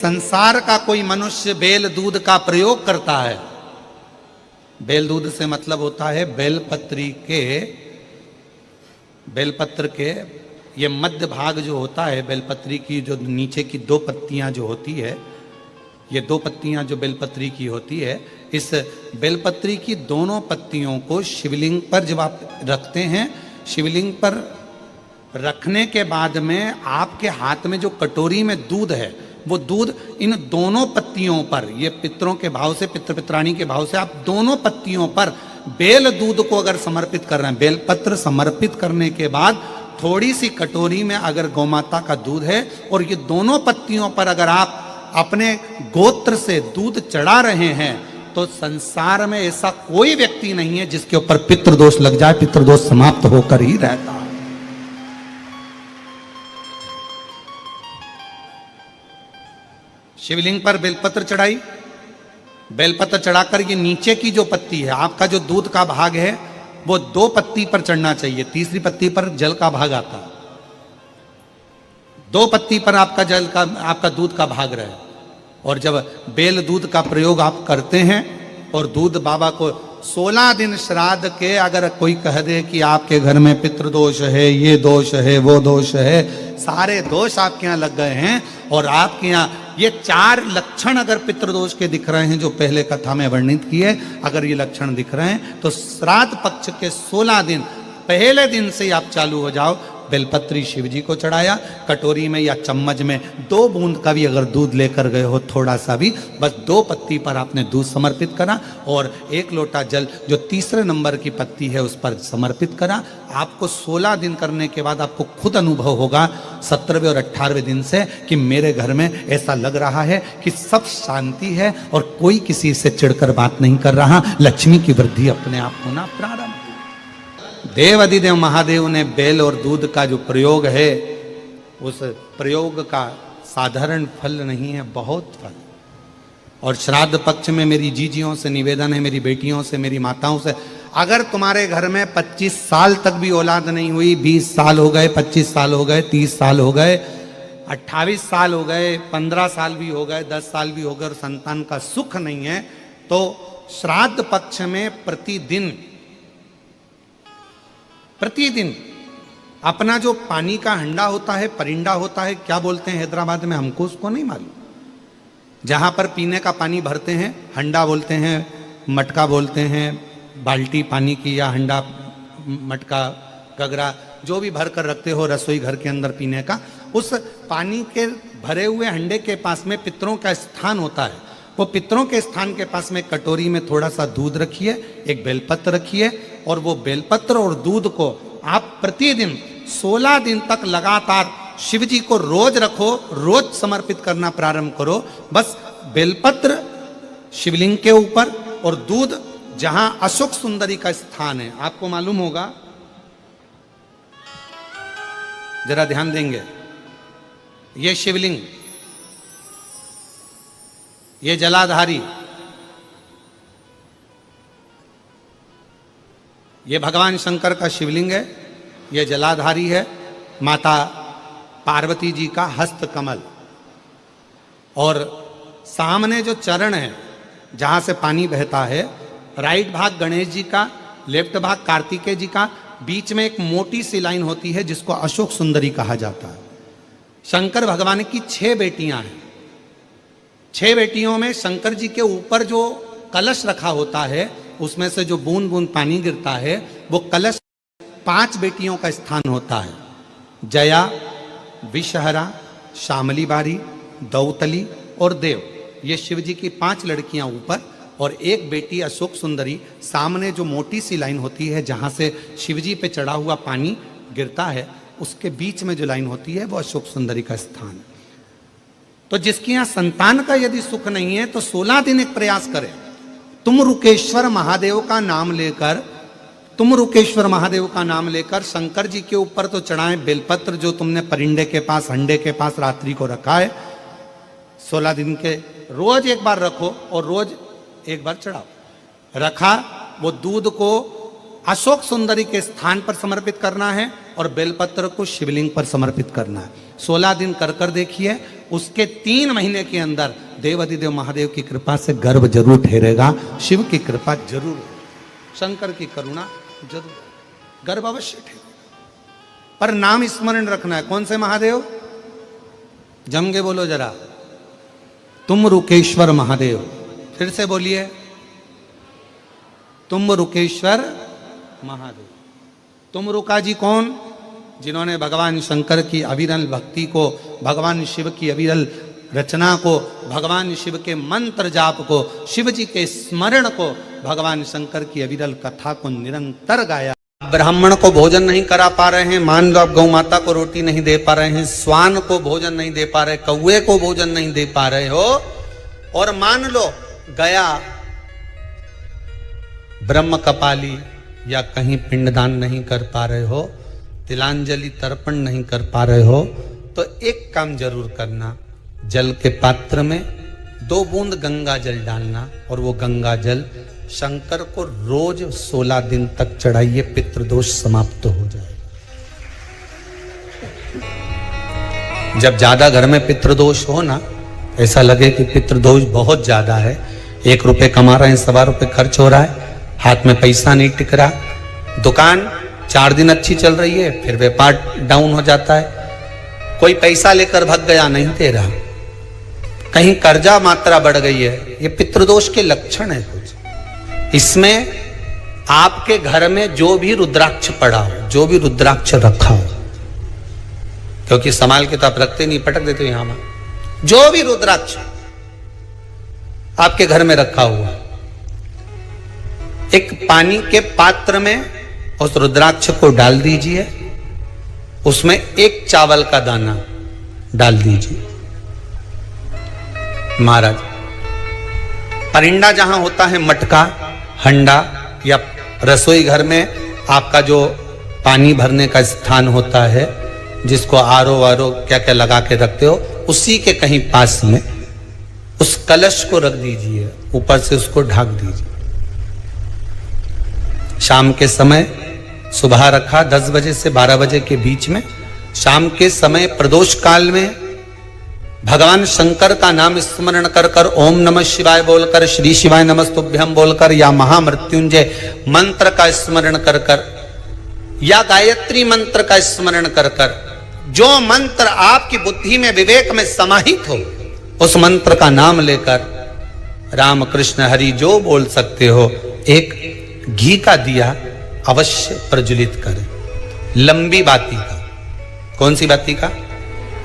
संसार का कोई मनुष्य बेल दूध का प्रयोग करता है। बेल दूध से मतलब होता है बेलपत्र के ये मध्य भाग जो होता है बेलपत्री की, जो नीचे की दो पत्तियां जो होती है, ये दो पत्तियां जो बेलपत्री की होती है, इस बेलपत्री की दोनों पत्तियों को शिवलिंग पर जब आप रखते हैं, शिवलिंग पर रखने के बाद में आपके हाथ में जो कटोरी में दूध है, वो दूध इन दोनों पत्तियों पर, ये पितरों के भाव से, पितृ पित्राणी के भाव से आप दोनों पत्तियों पर बेल दूध को अगर समर्पित कर रहे हैं, बेलपत्र समर्पित करने के बाद थोड़ी सी कटोरी में अगर गौमाता का दूध है और ये दोनों पत्तियों पर अगर आप अपने गोत्र से दूध चढ़ा रहे हैं, तो संसार में ऐसा कोई व्यक्ति नहीं है जिसके ऊपर पितृदोष लग जाए। पितृदोष समाप्त होकर ही रहता है। शिवलिंग पर बेलपत्र चढ़ाई, बेलपत्र चढ़ाकर ये नीचे की जो पत्ती है, आपका जो दूध का भाग है वो दो पत्ती पर चढ़ना चाहिए, तीसरी पत्ती पर जल का भाग आता है। दो पत्ती पर आपका दूध का भाग रहे। और जब बेल दूध का प्रयोग आप करते हैं और दूध बाबा को 16 दिन श्राद्ध के अगर कोई कह दे कि आपके घर में पितृदोष है, ये दोष है, वो दोष है, सारे दोष आपके यहाँ लग गए हैं, और आपके यहाँ ये 4 लक्षण अगर पितृदोष के दिख रहे हैं जो पहले कथा में वर्णित किए, अगर ये लक्षण दिख रहे हैं तो श्राद्ध पक्ष के 16 दिन पहले दिन से आप चालू हो जाओ। बेलपत्री शिव जी को चढ़ाया, कटोरी में या चम्मच में 2 बूंद का भी अगर दूध लेकर गए हो, थोड़ा सा भी, बस 2 पत्ती पर आपने दूध समर्पित करा और 1 लोटा जल जो तीसरे नंबर की पत्ती है उस पर समर्पित करा। आपको 16 दिन करने के बाद आपको खुद अनुभव होगा 17वें और 18वें दिन से कि मेरे घर में ऐसा लग रहा है कि सब शांति है और कोई किसी से चिढ़कर बात नहीं कर रहा। लक्ष्मी की वृद्धि अपने आप होना प्रारंभ। देव अधिदेव महादेव ने बेल और दूध का जो प्रयोग है, उस प्रयोग का साधारण फल नहीं है, बहुत फल। और श्राद्ध पक्ष में मेरी जीजियों से निवेदन है, मेरी बेटियों से, मेरी माताओं से, अगर तुम्हारे घर में 25 साल तक भी औलाद नहीं हुई, 20 साल हो गए, 25 साल हो गए, 30 साल हो गए, 28 साल हो गए, 15 साल भी हो गए, 10 साल भी हो गए और संतान का सुख नहीं है, तो श्राद्ध पक्ष में प्रतिदिन अपना जो पानी का हंडा होता है, परिंडा होता है, क्या बोलते हैं हैदराबाद में, हमको उसको नहीं मालूम, जहां पर पीने का पानी भरते हैं, हंडा बोलते हैं, मटका बोलते हैं, बाल्टी पानी की या हंडा, मटका, गगरा, जो भी भर कर रखते हो रसोई घर के अंदर पीने का, उस पानी के भरे हुए हंडे के पास में पितरों का स्थान होता है। वो पितरों के स्थान के पास में कटोरी में थोड़ा सा दूध रखिए, एक बेलपत्र रखिए, और वो बेलपत्र और दूध को आप प्रतिदिन 16 दिन तक लगातार शिव जी को रोज रखो, रोज समर्पित करना प्रारंभ करो। बस बेलपत्र शिवलिंग के ऊपर और दूध जहां अशोक सुंदरी का स्थान है, आपको मालूम होगा, जरा ध्यान देंगे, ये शिवलिंग, ये जलाधारी, ये भगवान शंकर का शिवलिंग है, ये जलाधारी है, माता पार्वती जी का हस्त कमल, और सामने जो चरण है जहां से पानी बहता है, राइट भाग गणेश जी का, लेफ्ट भाग कार्तिकेय जी का, बीच में एक मोटी सी लाइन होती है जिसको अशोक सुंदरी कहा जाता है। शंकर भगवान की 6 बेटियां हैं। 6 बेटियों में शंकर जी के ऊपर जो कलश रखा होता है, उसमें से जो बूंद बूंद पानी गिरता है, वो कलश 5 बेटियों का स्थान होता है। जया, विषहरा, शामली बारी, दौतली और देव, ये शिव जी की 5 लड़कियां ऊपर, और एक बेटी अशोक सुंदरी। सामने जो मोटी सी लाइन होती है जहां से शिव जी पे चढ़ा हुआ पानी गिरता है, उसके बीच में जो लाइन होती है वो अशोक सुंदरी का स्थान है। तो जिसके यहां संतान का यदि सुख नहीं है तो 16 दिन एक प्रयास करें, तुम रुकेश्वर महादेव का नाम लेकर शंकर जी के ऊपर तो चढ़ाएं बेलपत्र, जो तुमने परिंडे के पास, हंडे के पास रात्रि को रखा है, 16 दिन के रोज एक बार रखो और रोज एक बार चढ़ाओ। रखा, वो दूध को अशोक सुंदरी के स्थान पर समर्पित करना है और बेलपत्र को शिवलिंग पर समर्पित करना है। 16 दिन कर देखिए, उसके 3 महीने के अंदर देवाधिदेव महादेव की कृपा से गर्भ जरूर ठहरेगा, शिव की कृपा जरूर, शंकर की करुणा जरूर, गर्भ अवश्य ठहरेगा। पर नाम स्मरण रखना है। कौन से महादेव? जम के बोलो जरा, तुम रुकेश्वर महादेव। फिर से बोलिए, तुम रुकेश्वर महादेव। तुम रुका जी कौन? जिन्होंने भगवान शंकर की अविरल भक्ति को, भगवान शिव की अविरल रचना को, भगवान शिव के मंत्र जाप को, शिव जी के स्मरण को, भगवान शंकर की अविरल कथा को निरंतर गाया। ब्राह्मण को भोजन नहीं करा पा रहे हैं, मान लो आप गौ माता को रोटी नहीं दे पा रहे हैं, स्वान को भोजन नहीं दे पा रहे, कौए को भोजन नहीं दे पा रहे हो, और मान लो गया ब्रह्म कपाली या कहीं पिंडदान नहीं कर पा रहे हो, तिलांजलि तर्पण नहीं कर पा रहे हो, तो एक काम जरूर करना, जल के पात्र में 2 बूंद गंगा जल डालना और वो गंगा जल शंकर को रोज 16 दिन तक चढ़ाइए, पितृदोष समाप्त हो जाए। जब ज्यादा घर में पितृदोष हो ना, ऐसा लगे कि पितृदोष बहुत ज्यादा है, 1 रुपए कमा रहे हैं, 1.25 रुपए खर्च हो रहा है, हाथ में पैसा नहीं टिक रहा, दुकान 4 दिन अच्छी चल रही है, फिर व्यापार डाउन हो जाता है, कोई पैसा लेकर भाग गया, नहीं दे रहा, कहीं कर्जा मात्रा बढ़ गई है, ये पितृदोष के लक्षण है कुछ। इसमें आपके घर में जो भी रुद्राक्ष पड़ा हो, जो भी रुद्राक्ष रखा हो, क्योंकि संभाल के तो आप रखते नहीं, पटक देते हो यहां में, जो भी रुद्राक्ष आपके घर में रखा हुआ, एक पानी के पात्र में उस रुद्राक्ष को डाल दीजिए, उसमें 1 चावल का दाना डाल दीजिए। महाराज, परिंदा जहां होता है, मटका, हंडा या रसोई घर में आपका जो पानी भरने का स्थान होता है, जिसको आरो वारो क्या क्या लगा के रखते हो, उसी के कहीं पास में उस कलश को रख दीजिए, ऊपर से उसको ढक दीजिए। शाम के समय, सुबह रखा 10 बजे से 12 बजे के बीच में, शाम के समय प्रदोष काल में भगवान शंकर का नाम स्मरण कर कर, ओम नमः शिवाय बोलकर, श्री शिवाय नमस्तुभ्यम बोलकर, या महामृत्युंजय मंत्र का स्मरण कर कर, या गायत्री मंत्र का स्मरण कर कर, जो मंत्र आपकी बुद्धि में, विवेक में समाहित हो, उस मंत्र का नाम लेकर राम कृष्ण हरि जो बोल सकते हो, एक घी का दिया अवश्य प्रज्वलित करें, लंबी बाती का। कौन सी बाती का?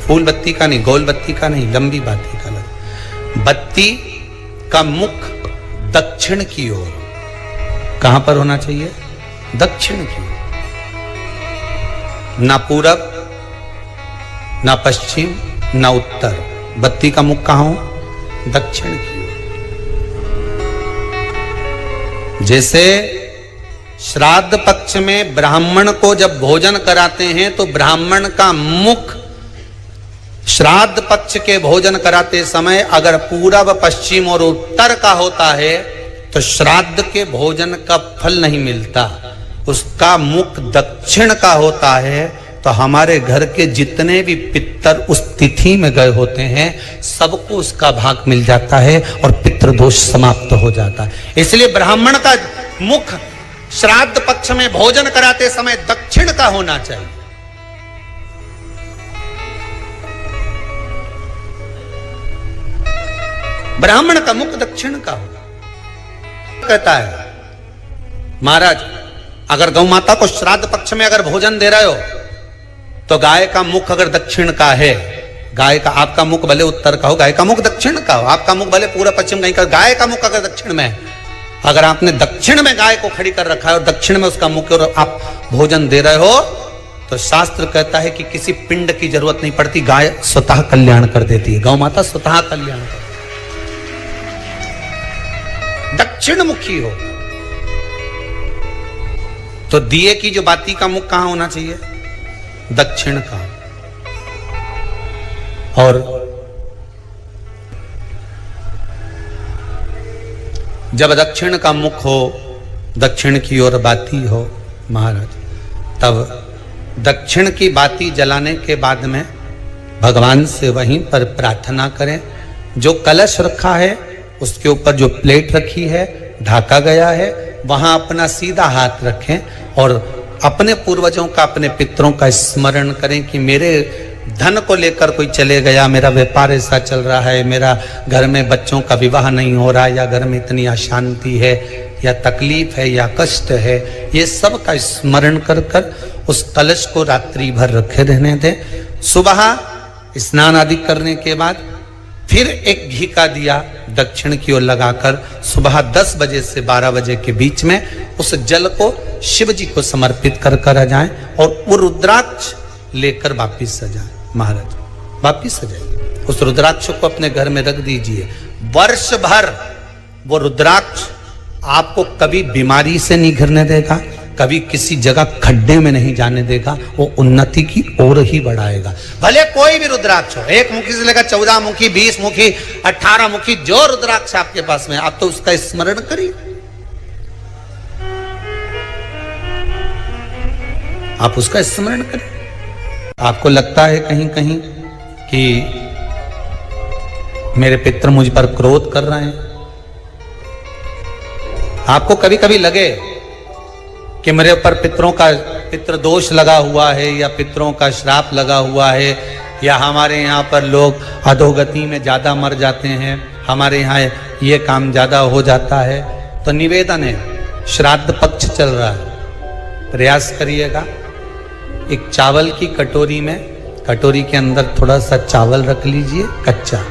फूल बत्ती का नहीं, गोल बत्ती का नहीं, लंबी बाती का। बत्ती का मुख दक्षिण की ओर, कहां पर होना चाहिए? दक्षिण की ओर, ना पूरब, ना पश्चिम, ना उत्तर। बत्ती का मुख कहां हो? दक्षिण की ओर। जैसे श्राद्ध पक्ष में ब्राह्मण को जब भोजन कराते हैं तो ब्राह्मण का मुख श्राद्ध पक्ष के भोजन कराते समय अगर पूरब, पश्चिम और उत्तर का होता है तो श्राद्ध के भोजन का फल नहीं मिलता। उसका मुख दक्षिण का होता है तो हमारे घर के जितने भी पितर उस तिथि में गए होते हैं सबको उसका भाग मिल जाता है और पितृदोष समाप्त हो जाता है। इसलिए ब्राह्मण का मुख श्राद्ध पक्ष में भोजन कराते समय दक्षिण का होना चाहिए। ब्राह्मण का मुख दक्षिण का हो। कहता है महाराज, अगर गौ माता को श्राद्ध पक्ष में अगर भोजन दे रहे हो तो गाय का मुख अगर दक्षिण का है, गाय का, आपका मुख भले उत्तर का हो, गाय का मुख दक्षिण का हो, आपका मुख भले पूरा पश्चिम कहीं का, गाय का मुख अगर दक्षिण में है, अगर आपने दक्षिण में गाय को खड़ी कर रखा है और दक्षिण में उसका मुख और आप भोजन दे रहे हो तो शास्त्र कहता है कि किसी पिंड की जरूरत नहीं पड़ती, गाय स्वतः कल्याण कर देती है, गौ माता स्वतः कल्याण कर। दक्षिण मुखी हो तो दिए की जो बाती का मुख कहां होना चाहिए? दक्षिण का। और जब दक्षिण का मुख हो दक्षिण की ओर बाती हो महाराज, तब दक्षिण की बाती जलाने के बाद में भगवान से वहीं पर प्रार्थना करें। जो कलश रखा है उसके ऊपर जो प्लेट रखी है, ढाका गया है, वहां अपना सीधा हाथ रखें और अपने पूर्वजों का, अपने पितरों का स्मरण करें कि मेरे धन को लेकर कोई चले गया, मेरा व्यापार ऐसा चल रहा है, मेरा घर में बच्चों का विवाह नहीं हो रहा, या घर में इतनी अशांति है या तकलीफ है या कष्ट है, ये सब का स्मरण कर कर उस कलश को रात्रि भर रखे रहने दें। सुबह स्नान आदि करने के बाद फिर एक घी का दिया दक्षिण की ओर लगाकर सुबह 10 बजे से 12 बजे के बीच में उस जल को शिव जी को समर्पित कर कर आ जाएं और वो रुद्राक्ष लेकर वापिस आ जाएं। महाराज वापिस आ जाइए, उस रुद्राक्ष को अपने घर में रख दीजिए। वर्ष भर वो रुद्राक्ष आपको कभी बीमारी से नहीं घिरने देगा, कभी किसी जगह खड्डे में नहीं जाने देगा, वो उन्नति की ओर ही बढ़ाएगा। भले कोई भी रुद्राक्ष हो, 1 मुखी से लेकर 14 मुखी, 20 मुखी, 18 मुखी, जो रुद्राक्ष आपके पास में, आप तो उसका स्मरण करिए। आप उसका स्मरण करें। आपको लगता है कहीं कहीं कि मेरे पितर मुझ पर क्रोध कर रहे हैं, आपको कभी कभी लगे कि मेरे ऊपर पितरों का पितृ दोष लगा हुआ है या पितरों का श्राप लगा हुआ है, या हमारे यहाँ पर लोग अधोगति में ज़्यादा मर जाते हैं, हमारे यहाँ ये काम ज़्यादा हो जाता है, तो निवेदन है, श्राद्ध पक्ष चल रहा है, प्रयास करिएगा। एक चावल की कटोरी में, कटोरी के अंदर थोड़ा सा चावल रख लीजिए कच्चा,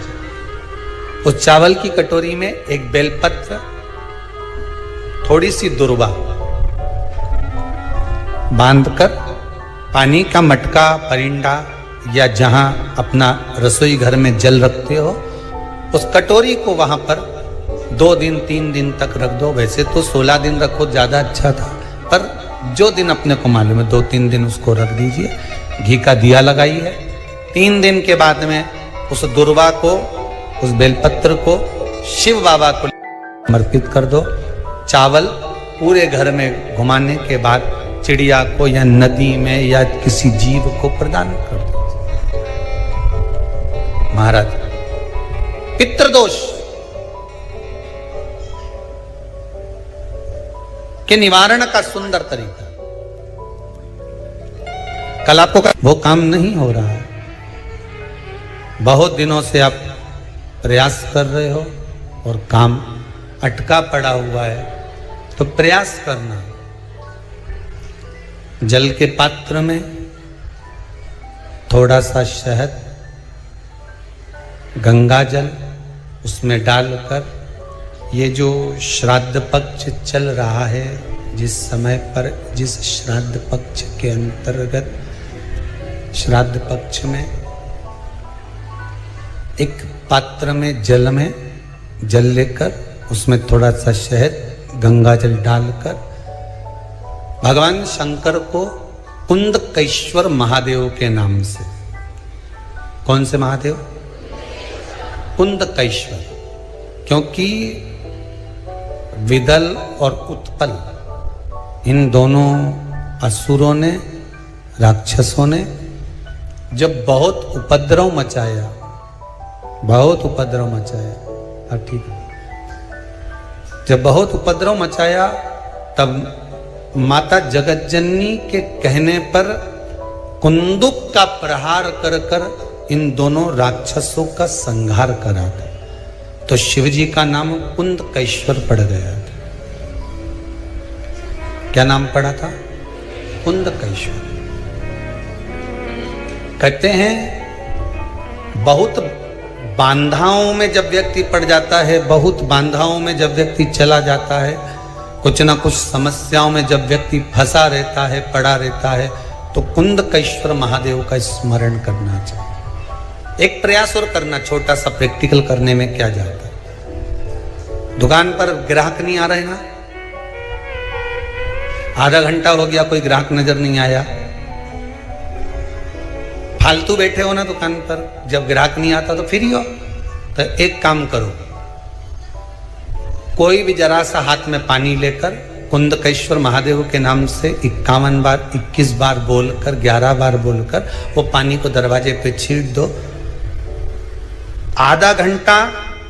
उस चावल की कटोरी में एक बेलपत्र, थोड़ी सी दुर्वा बांधकर पानी का मटका, परिंडा या जहां अपना रसोई घर में जल रखते हो, उस कटोरी को वहां पर 2 दिन 3 दिन तक रख दो। वैसे तो 16 दिन रखो ज्यादा अच्छा था, पर जो दिन अपने को मालूम है 2-3 दिन उसको रख दीजिए। घी का दिया लगाइए। 3 दिन के बाद में उस दुर्वा को, उस बेलपत्र को शिव बाबा को समर्पित कर दो। चावल पूरे घर में घुमाने के बाद चिड़िया को या नदी में या किसी जीव को प्रदान कर दो। महाराज पितृदोष के निवारण का सुंदर तरीका। कल आपको वो काम नहीं हो रहा है, बहुत दिनों से आप प्रयास कर रहे हो और काम अटका पड़ा हुआ है, तो प्रयास करना। जल के पात्र में थोड़ा सा शहद, गंगा जल उसमें डालकर, ये जो श्राद्ध पक्ष चल रहा है, जिस समय पर, जिस श्राद्ध पक्ष के अंतर्गत, श्राद्ध पक्ष में एक पात्र में जल लेकर उसमें थोड़ा सा शहद, गंगा जल डालकर भगवान शंकर को कुंदकेश्वर महादेव के नाम से, कौन से महादेव? कुंदकेश्वर, क्योंकि विदल और उत्पल इन दोनों असुरों ने, राक्षसों ने जब बहुत उपद्रव मचाया, अब ठीक है, जब बहुत उपद्रव मचाया, तब माता जगतजननी के कहने पर कुंदुक का प्रहार कर कर इन दोनों राक्षसों का संहार करा था। तो शिवजी का नाम कुंदकेश्वर पड़ गया था। क्या नाम पड़ा था? कुंदकेश्वर। कहते हैं बहुत बांधाओं में जब व्यक्ति पड़ जाता है, बहुत बांधाओं में जब व्यक्ति चला जाता है, कुछ ना कुछ समस्याओं में जब व्यक्ति फंसा रहता है, पड़ा रहता है, तो कुंदकेश्वर महादेव का स्मरण करना चाहिए। एक प्रयास और करना, छोटा सा प्रैक्टिकल करने में क्या जाता है। दुकान पर ग्राहक नहीं आ रहे ना, आधा घंटा हो गया, कोई ग्राहक नजर नहीं आया, फालतू बैठे हो ना दुकान पर, जब ग्राहक नहीं आता तो फ्री हो, तो एक काम करो, कोई भी जरा सा हाथ में पानी लेकर कुंदकेश्वर महादेव के नाम से 51 बार 21 बार बोलकर 11 बार बोलकर वो पानी को दरवाजे पे छीट दो। आधा घंटा,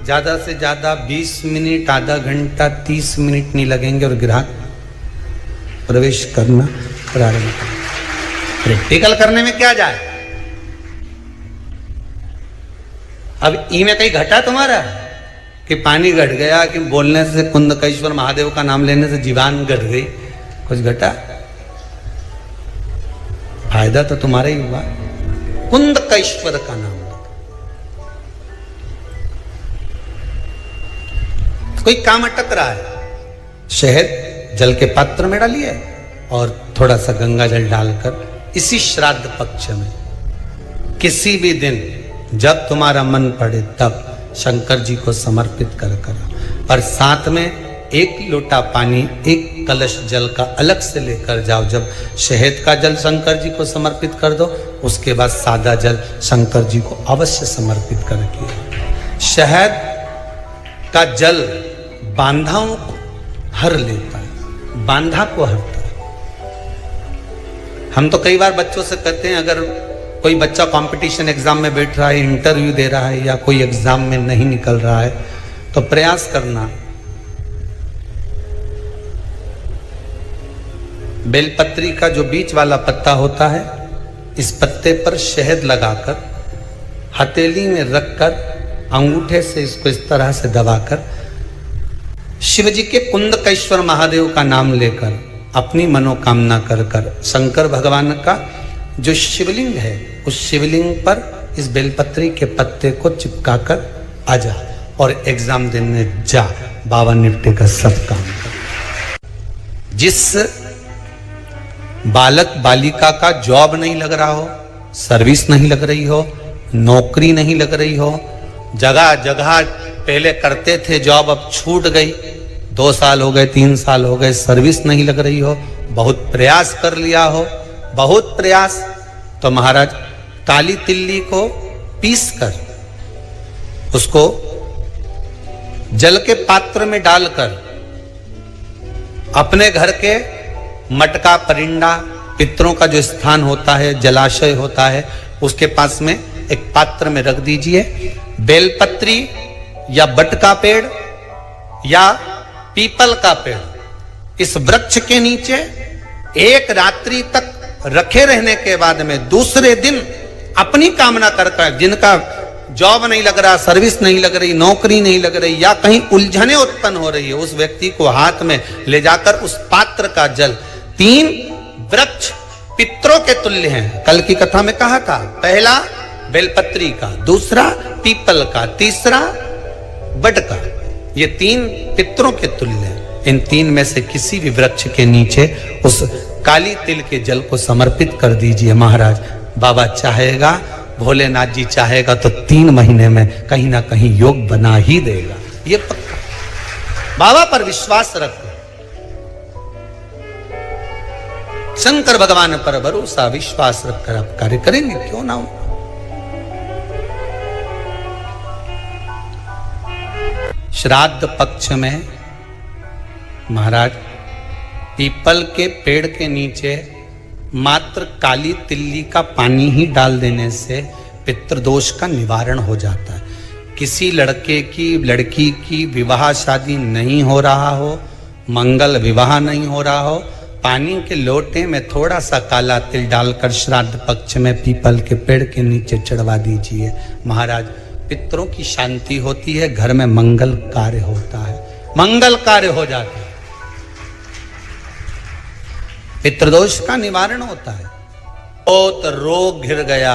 ज्यादा से ज्यादा 20 मिनट, आधा घंटा 30 मिनट नहीं लगेंगे और ग्राहक प्रवेश करना प्रारंभ करें। प्रैक्टिकल करने में क्या जाए। अब ई में कहीं घटा तुम्हारा कि पानी घट गया, कि बोलने से कुंदकेश्वर महादेव का नाम लेने से जीवान घट गई, कुछ घटा? फायदा तो तुम्हारा ही हुआ। कुंदकेश्वर का नाम, कोई काम अटक रहा है, शहद जल के पात्र में डालिए और थोड़ा सा गंगा जल डालकर इसी श्राद्ध पक्ष में किसी भी दिन जब तुम्हारा मन पड़े तब शंकर जी को समर्पित कर करो। पर साथ में 1 लोटा पानी, 1 कलश जल का अलग से लेकर जाओ। जब शहद का जल शंकर जी को समर्पित कर दो, उसके बाद सादा जल शंकर जी को अवश्य समर्पित करके। शहद का जल बांधाओं को हर लेता है, बांधा को हरता है। हम तो कई बार बच्चों से कहते हैं, अगर कोई बच्चा कंपटीशन एग्जाम में बैठ रहा है, इंटरव्यू दे रहा है या कोई एग्जाम में नहीं निकल रहा है, तो प्रयास करना बेलपत्री का जो बीच वाला पत्ता होता है, इस पत्ते पर शहद लगाकर हथेली में रखकर अंगूठे से इसको इस तरह से दबाकर शिव जी के कुंदकेश्वर महादेव का नाम लेकर अपनी मनोकामना कर कर शंकर भगवान का जो शिवलिंग है उस शिवलिंग पर इस बेलपत्री के पत्ते को चिपकाकर आ जा और एग्जाम देने जा। बाबा निपटेगा सब काम कर। जिस बालक बालिका का जॉब नहीं लग रहा हो, सर्विस नहीं लग रही हो, नौकरी नहीं लग रही हो, जगह जगह पहले करते थे जॉब, अब छूट गई, 2 साल हो गए, 3 साल हो गए, सर्विस नहीं लग रही हो, बहुत प्रयास कर लिया हो, बहुत प्रयास, तो महाराज काली तिल्ली को पीस कर उसको जल के पात्र में डालकर अपने घर के मटका, परिंदा, पितरों का जो स्थान होता है, जलाशय होता है, उसके पास में एक पात्र में रख दीजिए। बेलपत्री या बट का पेड़ या पीपल का पेड़, इस वृक्ष के नीचे 1 रात्रि तक रखे रहने के बाद में दूसरे दिन अपनी कामना करकर, जिनका जॉब नहीं लग रहा, सर्विस नहीं लग रही, नौकरी नहीं लग रही या कहीं उलझने उत्पन्न हो रही है, उस व्यक्ति को हाथ में ले जाकर उस पात्र का जल, 3 वृक्ष पितरों के तुल्य हैं। कल की कथा में कहा था, पहला बेलपत्री का, दूसरा पीपल का, तीसरा बट का, ये 3 पितरों के तुल्य हैं। इन 3 में से किसी भी वृक्ष के नीचे उस काली तिल के जल को समर्पित कर दीजिए। महाराज बाबा चाहेगा, भोलेनाथ जी चाहेगा तो 3 महीने में कहीं ना कहीं योग बना ही देगा, ये पक्का। बाबा पर विश्वास रखो, शंकर भगवान पर भरोसा विश्वास रखकर आप कार्य करेंगे, क्यों ना हो। श्राद्ध पक्ष में महाराज पीपल के पेड़ के नीचे मात्र काली तिल्ली का पानी ही डाल देने से पितृदोष का निवारण हो जाता है। किसी लड़के की, लड़की की विवाह शादी नहीं हो रहा हो, मंगल विवाह नहीं हो रहा हो, पानी के लोटे में थोड़ा सा काला तिल डालकर श्राद्ध पक्ष में पीपल के पेड़ के नीचे चढ़वा दीजिए। महाराज पितरों की शांति होती है, घर में मंगल कार्य होता है, मंगल कार्य हो जाता है, पितृदोष का निवारण होता है। बहुत रोग घिर गया,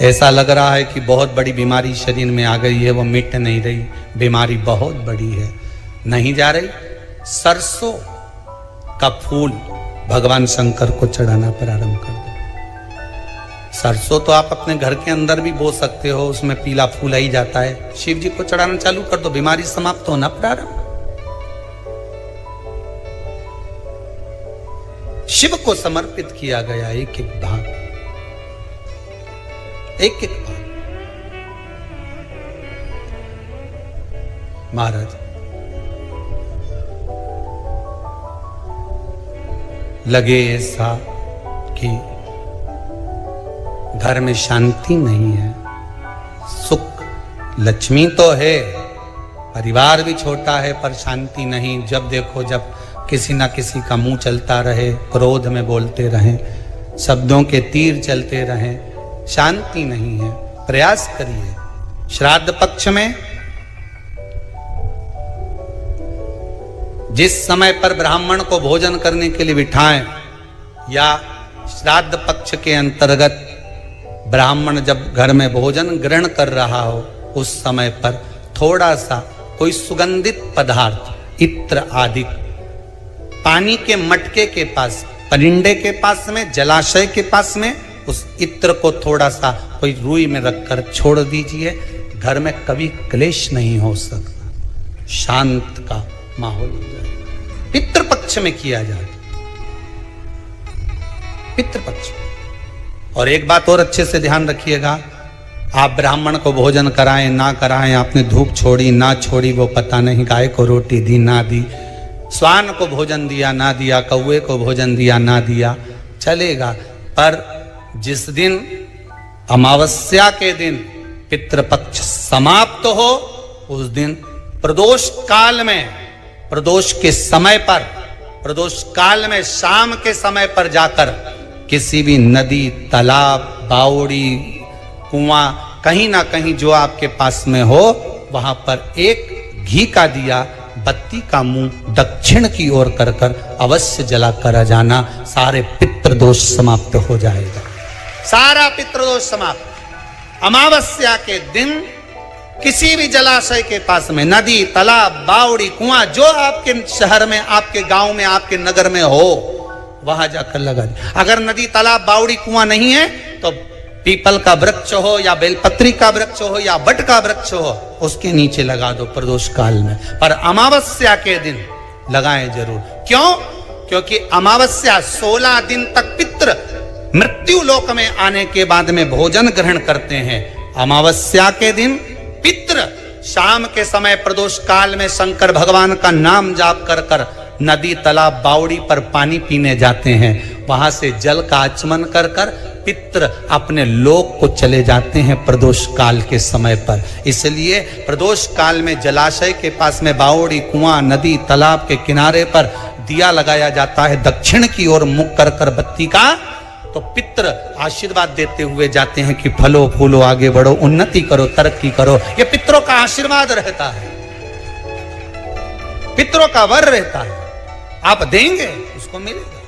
ऐसा लग रहा है कि बहुत बड़ी बीमारी शरीर में आ गई है, वो मिट नहीं रही, बीमारी बहुत बड़ी है, नहीं जा रही, सरसों का फूल भगवान शंकर को चढ़ाना प्रारंभ कर दो। सरसों तो आप अपने घर के अंदर भी बो सकते हो, उसमें पीला फूल ही जाता है, शिव जी को चढ़ाना चालू कर दो, बीमारी समाप्त होना प्रारंभ। शिव को समर्पित किया गया एक एक भाग, एक एक भाग। महाराज लगे ऐसा कि घर में शांति नहीं है, सुख लक्ष्मी तो है, परिवार भी छोटा है पर शांति नहीं। जब देखो जब किसी ना किसी का मुंह चलता रहे, क्रोध में बोलते रहें, शब्दों के तीर चलते रहें, शांति नहीं है। प्रयास करिए श्राद्ध पक्ष में जिस समय पर ब्राह्मण को भोजन करने के लिए बिठाएं या श्राद्ध पक्ष के अंतर्गत ब्राह्मण जब घर में भोजन ग्रहण कर रहा हो उस समय पर थोड़ा सा कोई सुगंधित पदार्थ, इत्र आदि पानी के मटके के पास, परिंडे के पास में, जलाशय के पास में उस इत्र को थोड़ा सा कोई रुई में रखकर छोड़ दीजिए। घर में कभी क्लेश नहीं हो सकता, शांत का माहौल हो जाए। पितृपक्ष में किया जाए, पितृपक्ष। और एक बात और अच्छे से ध्यान रखिएगा, आप ब्राह्मण को भोजन कराएं ना कराएं, आपने धूप छोड़ी ना छोड़ी वो पता नहीं, गाय को रोटी दी ना दी, स्वान को भोजन दिया ना दिया, कौवे को भोजन दिया ना दिया, चलेगा। पर जिस दिन अमावस्या के दिन पितृपक्ष समाप्त हो उस दिन प्रदोष काल में, प्रदोष के समय पर, प्रदोष काल में शाम के समय पर जाकर किसी भी नदी, तालाब, बावड़ी, कुआं, कहीं ना कहीं जो आपके पास में हो वहां पर एक घी का दिया, बत्ती का मुंह दक्षिण की ओर कर कर अवश्य जला कर जाना। सारे पितृदोष समाप्त हो जाएगा, सारा पितृदोष समाप्त। अमावस्या के दिन किसी भी जलाशय के पास में, नदी, तालाब, बावड़ी, कुआं, जो आपके शहर में, आपके गांव में, आपके नगर में हो वहां जाकर लगा दे। अगर नदी, तालाब, बावड़ी, कुआं नहीं है तो पीपल का वृक्ष हो या बेलपत्री का वृक्ष हो या बट का वृक्ष हो, उसके नीचे लगा दो प्रदोष काल में। पर अमावस्या के दिन लगाएं जरूर। क्यों? क्योंकि अमावस्या 16 दिन तक पितृ मृत्यु लोक में आने के बाद में भोजन ग्रहण करते हैं। अमावस्या के दिन पितृ शाम के समय प्रदोष काल में शंकर भगवान का नाम जाप कर कर नदी, तालाब, बावड़ी पर पानी पीने जाते हैं। वहां से जल का आचमन कर कर पितृ अपने लोक को चले जाते हैं प्रदोष काल के समय पर। इसलिए प्रदोष काल में जलाशय के पास में, बावड़ी, कुआं, नदी, तालाब के किनारे पर दिया लगाया जाता है दक्षिण की ओर मुख कर कर बत्ती का। तो पितृ आशीर्वाद देते हुए जाते हैं कि फलो फूलो, आगे बढ़ो, उन्नति करो, तरक्की करो। ये पितरों का आशीर्वाद रहता है, पितरों का वर रहता है। आप देंगे उसको मिलेगा,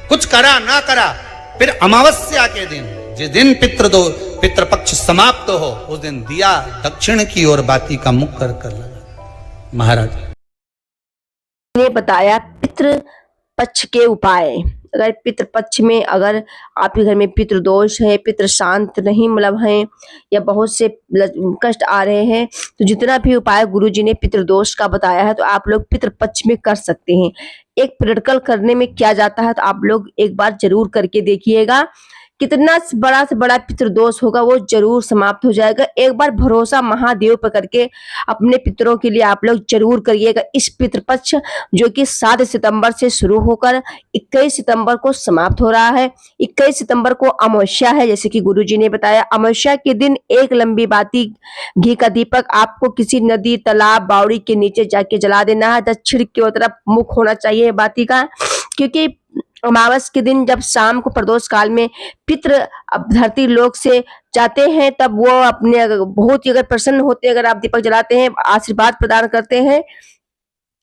कुछ करा ना करा। फिर अमावस्या के दिन, जिस दिन पितृपक्ष समाप्त हो उस दिन दिया दक्षिण की ओर बाती का मुख कर कर लगा। महाराज ने बताया पितृ पक्ष के उपाय। अगर पितृपक्ष में अगर आपके घर में पितृदोष है, पितृ शांत नहीं मतलब है, या बहुत से कष्ट आ रहे हैं, तो जितना भी उपाय गुरुजी ने पितृदोष का बताया है तो आप लोग पितृपक्ष में कर सकते हैं। एक प्रैक्टिकल करने में क्या जाता है तो आप लोग एक बार जरूर करके देखिएगा, कितना बड़ा से बड़ा पितृदोष होगा वो जरूर समाप्त हो जाएगा। एक बार भरोसा महादेव पर करके अपने पितरों के लिए आप लोग जरूर करिएगा। इस पितृपक्ष जो कि 7 सितंबर से शुरू होकर 21 सितंबर को समाप्त हो रहा है। 21 सितंबर को अमावस्या है, जैसे कि गुरुजी ने बताया। अमावस्या के दिन एक लंबी बाती घी का दीपक आपको किसी नदी, तालाब, बावड़ी के नीचे जाके जला देना है। दक्षिण की तरफ मुख होना चाहिए बाती का, क्योंकि अमावस के दिन जब शाम को प्रदोष काल में पितृ अब धरती लोक से जाते हैं, तब वो अपने बहुत ही अगर प्रसन्न होते हैं, अगर आप दीपक जलाते हैं, आशीर्वाद प्रदान करते हैं,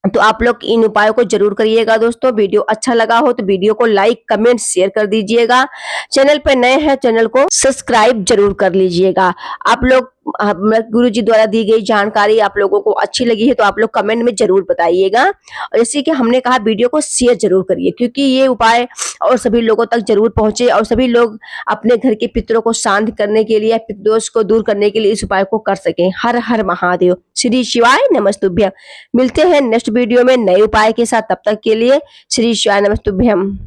तो आप लोग इन उपायों को जरूर करिएगा। दोस्तों वीडियो अच्छा लगा हो तो वीडियो को लाइक, कमेंट, शेयर कर दीजिएगा। चैनल पर नए हैं चैनल को सब्सक्राइब जरूर कर लीजिएगा। आप लोग गुरुजी द्वारा दी गई जानकारी आप लोगों को अच्छी लगी है तो आप लोग कमेंट में जरूर बताइएगा। और जैसे कि हमने कहा वीडियो को शेयर जरूर करिए, क्योंकि ये उपाय और सभी लोगों तक जरूर पहुंचे और सभी लोग अपने घर के पितरों को शांत करने के लिए, पितृदोष को दूर करने के लिए इस उपाय को कर सकें। हर हर महादेव, श्री शिवाय नमस्तुभ्यम। मिलते हैं नेक्स्ट वीडियो में नए उपाय के साथ, तब तक के लिए श्री शिवाय नमस्तुभ्यम।